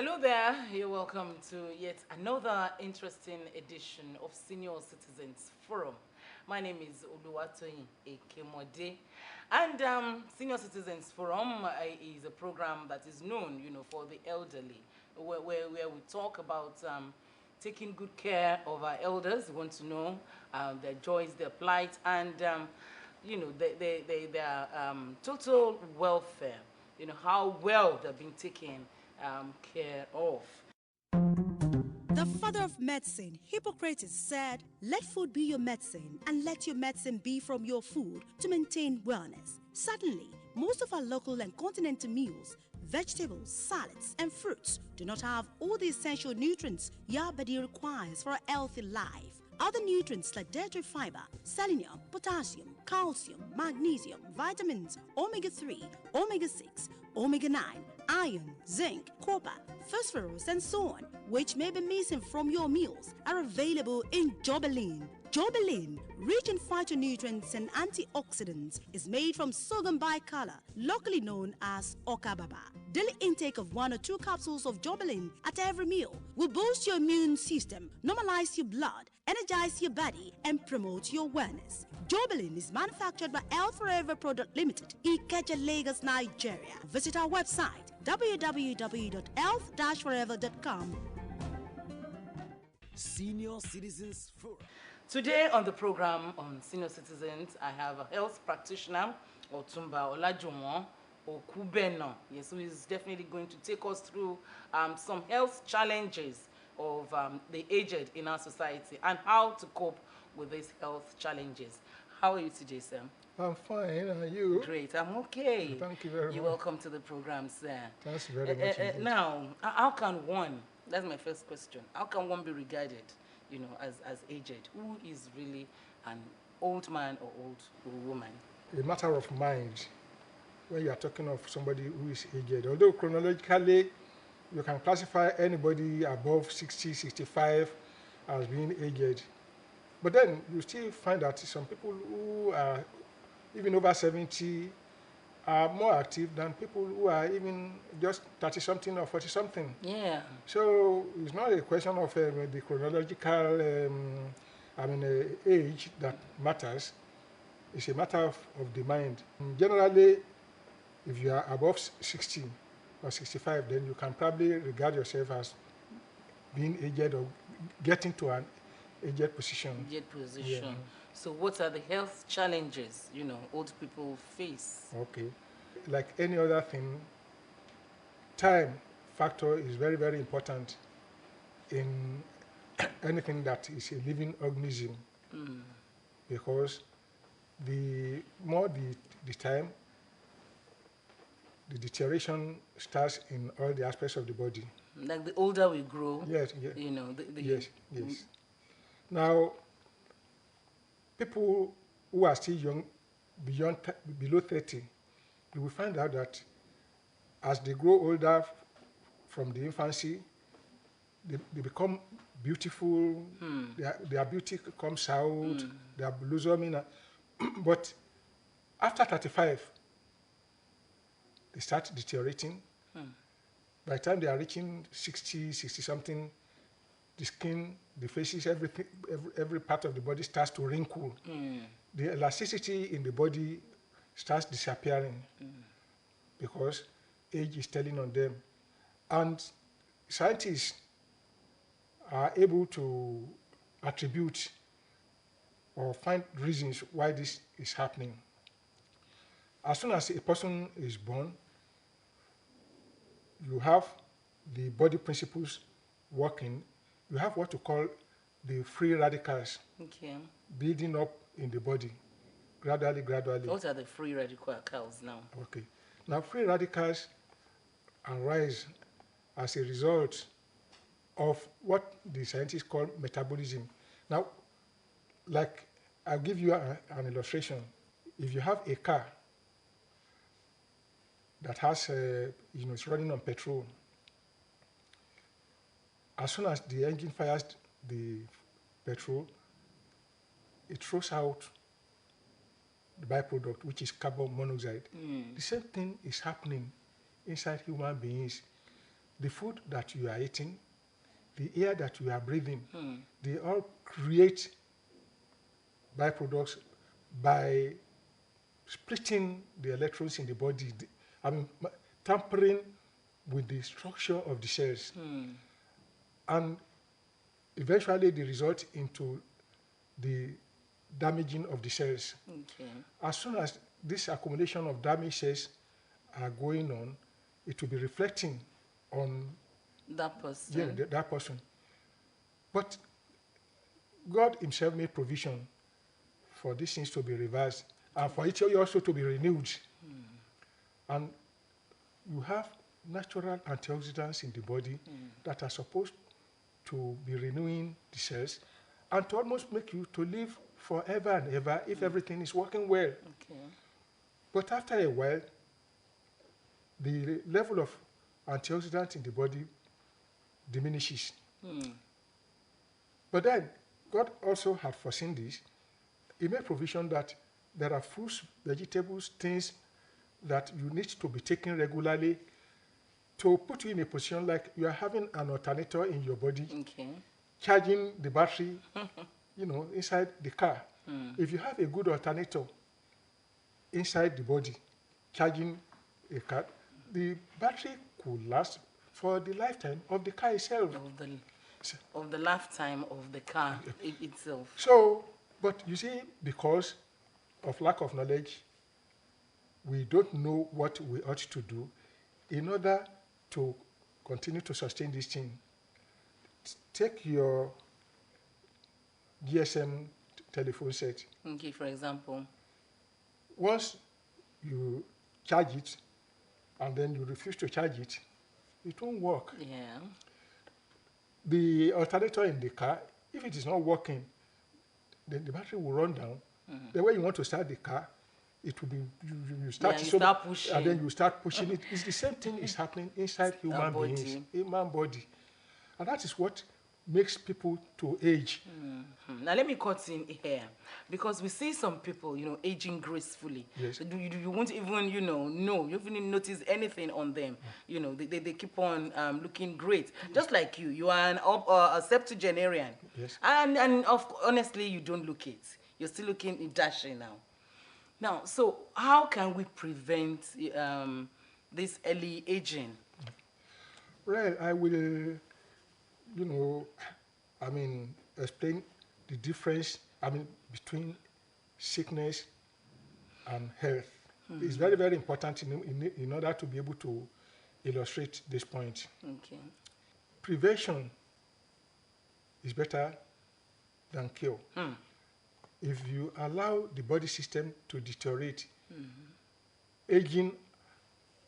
Hello there, you're welcome to yet another interesting edition of Senior Citizens Forum. My name is Toyin, Ekemode, and Senior Citizens Forum is a program that is known, for the elderly, where we talk about taking good care of our elders. We want to know their joys, their plight, and their total welfare. How well they're being taken care of. The father of medicine, Hippocrates, said, "Let food be your medicine, and let your medicine be from your food to maintain wellness." Certainly, most of our local and continental meals, vegetables, salads, and fruits do not have all the essential nutrients your body requires for a healthy life. Other nutrients like dietary fiber, selenium, potassium, calcium, magnesium, vitamins, omega-3, omega-6, omega-9, iron, zinc, copper, phosphorus, and so on, which may be missing from your meals, are available in Jobeline. Jobeline, rich in phytonutrients and antioxidants, is made from sorghum bicolor, locally known as Okababa. Daily intake of 1 or 2 capsules of Jobeline at every meal will boost your immune system, normalize your blood, energize your body, and promote your wellness. Jobeline is manufactured by Health Forever Product Limited, Ikeja, Lagos, Nigeria. Visit our website www.health-forever.com. Senior Citizens Forum. Today on the program on Senior Citizens, I have a health practitioner, Otumba Olajuwon Okubena. Yes, who is definitely going to take us through some health challenges of the aged in our society and how to cope with these health challenges. How are you today, sir? I'm fine, and you? Great, I'm okay. Thank you very much. You're welcome to the program, sir. Thanks very much indeed. Now, how can one, that's my first question, how can one be regarded, as aged? Who is really an old man or old woman? A matter of mind, when you are talking of somebody who is aged, although chronologically, you can classify anybody above 60, 65 as being aged. But then you still find that some people who are even over 70 are more active than people who are even just 30-something or 40-something. Yeah. So it's not a question of the chronological age that matters. It's a matter of the mind. Generally, if you are above 60 or 65, then you can probably regard yourself as being aged or getting to an aged position. Aged position. Yeah. So what are the health challenges, old people face? Okay. Like any other thing, time factor is very, very important in anything that is a living organism. Because the more the time, the deterioration starts in all the aspects of the body. Like the older we grow, yes, yes. Yes. Now, people who are still young, below 30, you will find out that as they grow older from the infancy, they become beautiful, their beauty comes out, they are blossoming. But after 35, they start deteriorating. By the time they are reaching 60, 60-something, the skin, the faces, everything, every part of the body starts to wrinkle. The elasticity in the body starts disappearing because age is telling on them. And scientists are able to attribute or find reasons why this is happening. As soon as a person is born, you have the body principles working. You have what you call the free radicals building up in the body, gradually. What are the free radicals now? Okay. Now, free radicals arise as a result of what the scientists call metabolism. Now, like, I'll give you an illustration. If you have a car that has, it's running on petrol, as soon as the engine fires the petrol, it throws out the byproduct, which is carbon monoxide. The same thing is happening inside human beings. the food that you are eating, the air that you are breathing, they all create byproducts by splitting the electrons in the body. Tampering with the structure of the cells. And eventually they result into the damaging of the cells. Okay. As soon as this accumulation of damaged cells are going on, it will be reflecting on That person. that person. But God himself made provision for these things to be reversed and for it also to be renewed. And you have natural antioxidants in the body that are supposed to be renewing the cells and to almost make you to live forever and ever if everything is working well. Okay. But after a while, the level of antioxidants in the body diminishes. But then, God also had foreseen this. He made provision that there are fruits, vegetables, things that you need to be taking regularly to put you in a position like you are having an alternator in your body, Okay. charging the battery, inside the car. If you have a good alternator inside the body, charging a car, the battery could last for the lifetime of the car itself. Of the lifetime of the car itself. So, but you see, because of lack of knowledge, we don't know what we ought to do in order to continue to sustain this thing. Take your GSM telephone set. Okay, for example. Once you charge it and then you refuse to charge it, it won't work. Yeah. The alternator in the car, if it is not working, then the battery will run down. Then when you want to start the car, it will be, you start, start pushing. And then you start pushing it. It's the same thing is happening inside human beings, human body. And that is what makes people to age. Now let me cut in here, because we see some people, aging gracefully. Yes. You won't even, know, you even notice anything on them. They keep on looking great. Just like you. You are a septuagenarian. Yes. And honestly, you don't look it. You're still looking dashing now. Now, so how can we prevent this early aging? Well, I will, explain the difference, between sickness and health. It's very, very important in order to be able to illustrate this point. Okay. Prevention is better than cure. If you allow the body system to deteriorate, aging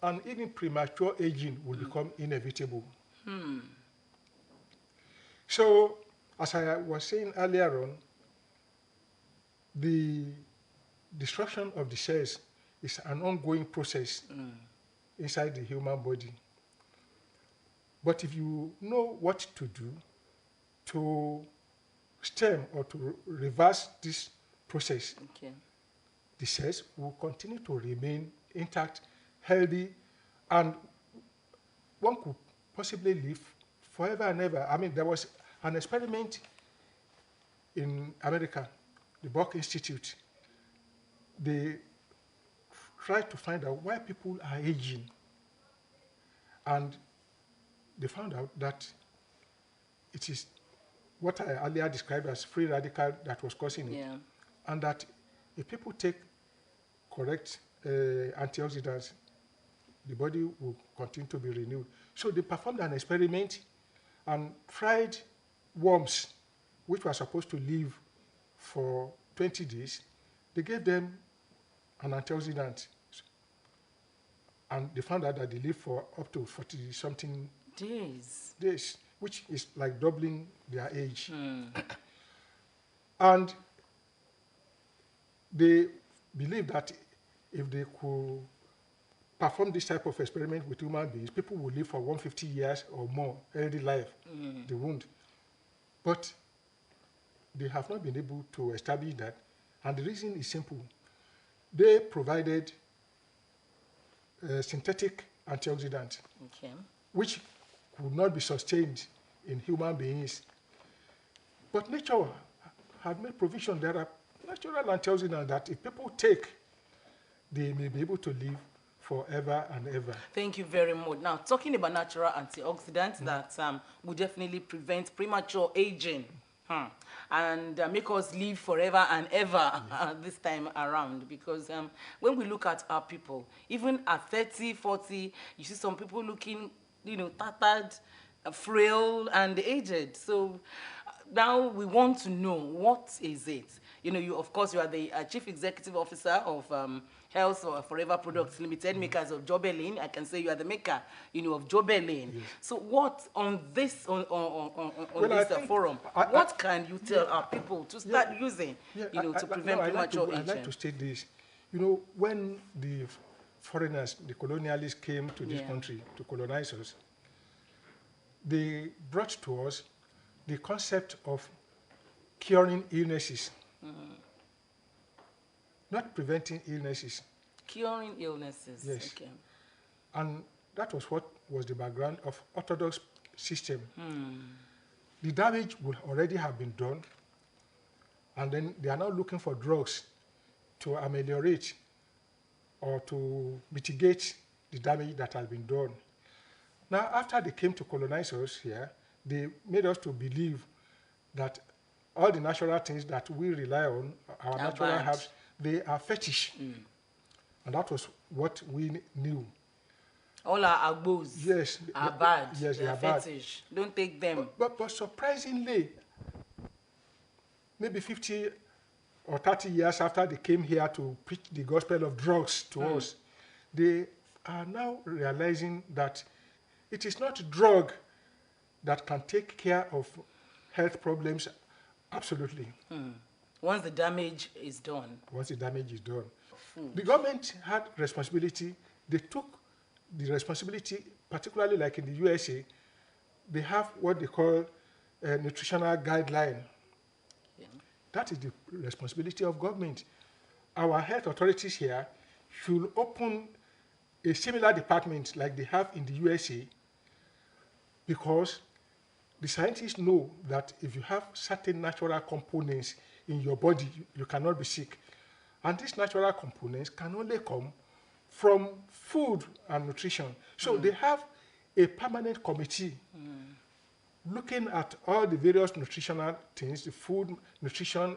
and even premature aging will become inevitable. So, as I was saying earlier on, the destruction of the cells is an ongoing process inside the human body. But if you know what to do to stem or to reverse this process, Okay. the cells will continue to remain intact, healthy, and one could possibly live forever and ever. There was an experiment in America, the Buck Institute. They tried to find out why people are aging. And they found out that it is what I earlier described as free radical that was causing it. Yeah. And that if people take correct antioxidants, the body will continue to be renewed. So they performed an experiment and tried worms, which were supposed to live for 20 days. They gave them an antioxidant, and they found out that they live for up to 40-something days, which is like doubling their age. And they believe that if they could perform this type of experiment with human beings, people will live for 150 years or more, healthy life, they won't. But they have not been able to establish that. And the reason is simple. They provided synthetic antioxidants, Okay. which could not be sustained in human beings. But nature had made provision. There are natural antioxidants that if people take, they may be able to live forever and ever. Thank you very much. Now, talking about natural antioxidants that will definitely prevent premature aging and make us live forever and ever this time around. Because when we look at our people, even at 30, 40, you see some people looking, tattered, frail, and aged. So now we want to know, what is it? Of course, you are the Chief Executive Officer of Health or Forever Products Limited, makers of Jobelin. I can say you are the maker, of Jobelin. Yes. So what on this forum, what can you tell our people to start using, to prevent premature aging? I'd like to state this. When the foreigners, the colonialists came to this country to colonize us, they brought to us the concept of curing illnesses. Not preventing illnesses. Curing illnesses. Yes. Okay. And that was what was the background of orthodox system. The damage would already have been done, and then they are now looking for drugs to ameliorate or to mitigate the damage that has been done. Now, after they came to colonize us here, they made us to believe that all the natural things that we rely on, our natural herbs, they are fetish. And that was what we knew. All our agbos are bad. Yes, they are fetish. Bad. Don't take them. But surprisingly, maybe 50 or 30 years after they came here to preach the gospel of drugs to us, they are now realizing that it is not drug that can take care of health problems. Absolutely. Once the damage is done. Once the damage is done. The government had responsibility. They took the responsibility, particularly like in the USA, they have what they call a nutritional guideline. That is the responsibility of government. Our health authorities here should open a similar department like they have in the USA, because the scientists know that if you have certain natural components in your body, you cannot be sick. And these natural components can only come from food and nutrition. So they have a permanent committee looking at all the various nutritional things, the food, nutrition,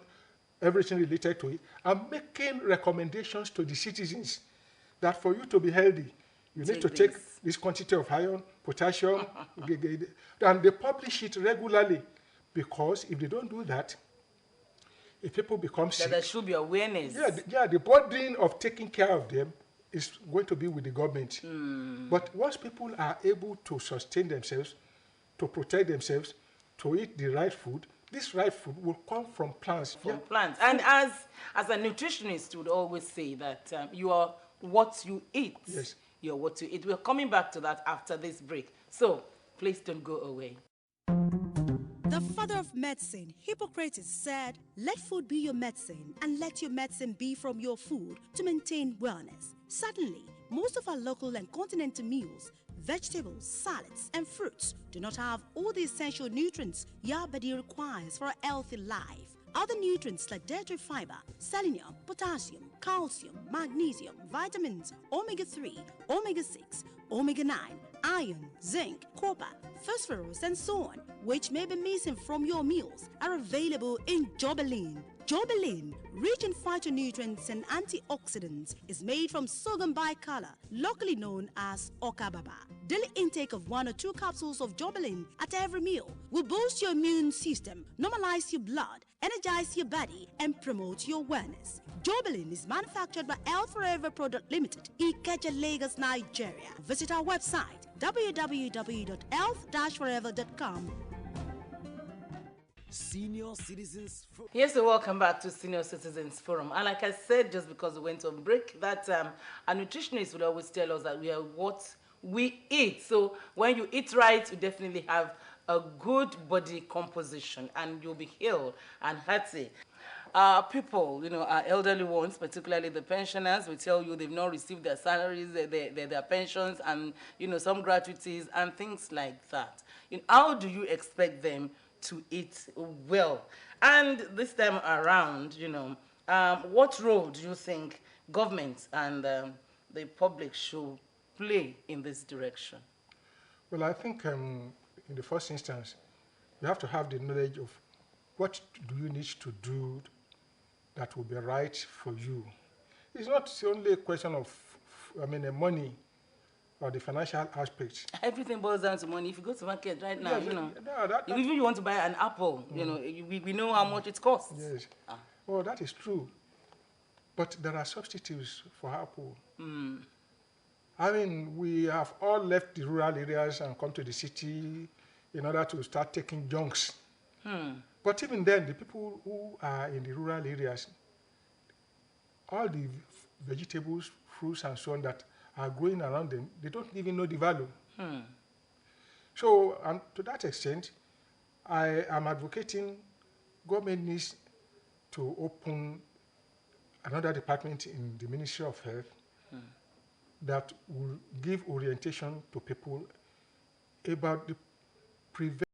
everything related to it, and making recommendations to the citizens that for you to be healthy, you need to take this quantity of iron, potassium, and they publish it regularly, because if they don't do that, if people become sick, there should be awareness. The burden of taking care of them is going to be with the government. But once people are able to sustain themselves, to protect themselves, to eat the right food, this right food will come from plants. From plants. And as a nutritionist would always say that you are what you eat. Yes. You're what you eat. We're coming back to that after this break. So please don't go away. The father of medicine, Hippocrates, said, "Let food be your medicine, and let your medicine be from your food to maintain wellness." Suddenly, most of our local and continental meals, vegetables, salads, and fruits do not have all the essential nutrients your body requires for a healthy life. Other nutrients like dietary fiber, selenium, potassium, calcium, magnesium, vitamins, omega-3, omega-6, omega-9, iron, zinc, copper, phosphorus, and so on, which may be missing from your meals, are available in Jobelin. Jobelin, rich in phytonutrients and antioxidants, is made from sorghum bicolor, locally known as Okubena. Daily intake of 1 or 2 capsules of Jobelin at every meal will boost your immune system, normalize your blood, energize your body, and promote your wellness. Jobelin is manufactured by Health Forever Product Limited, Ikeja, Lagos, Nigeria. Visit our website www.health-forever.com. Senior Citizens Forum. Yes, so welcome back to Senior Citizens Forum. And like I said, just because we went on break, that a nutritionist would always tell us that we are what we eat. So when you eat right, you definitely have a good body composition and you'll be healed and healthy. our people, our elderly ones, particularly the pensioners, will tell you they've not received their salaries, their pensions, and some gratuities and things like that. How do you expect them to eat well? And this time around, what role do you think government and the public should play in this direction? Well, I think in the first instance, you have to have the knowledge of what do you need to do that will be right for you. It's not only a question of, money or the financial aspects. Everything boils down to money. If you go to market right now, Yes, if you want to buy an apple, we know how much it costs. Yes. Well, that is true. But there are substitutes for apple. We have all left the rural areas and come to the city in order to start taking junks. But even then, the people who are in the rural areas, all the vegetables, fruits, and so on that are growing around them, they don't even know the value. So, to that extent, I am advocating government needs to open another department in the Ministry of Health that will give orientation to people about the prevention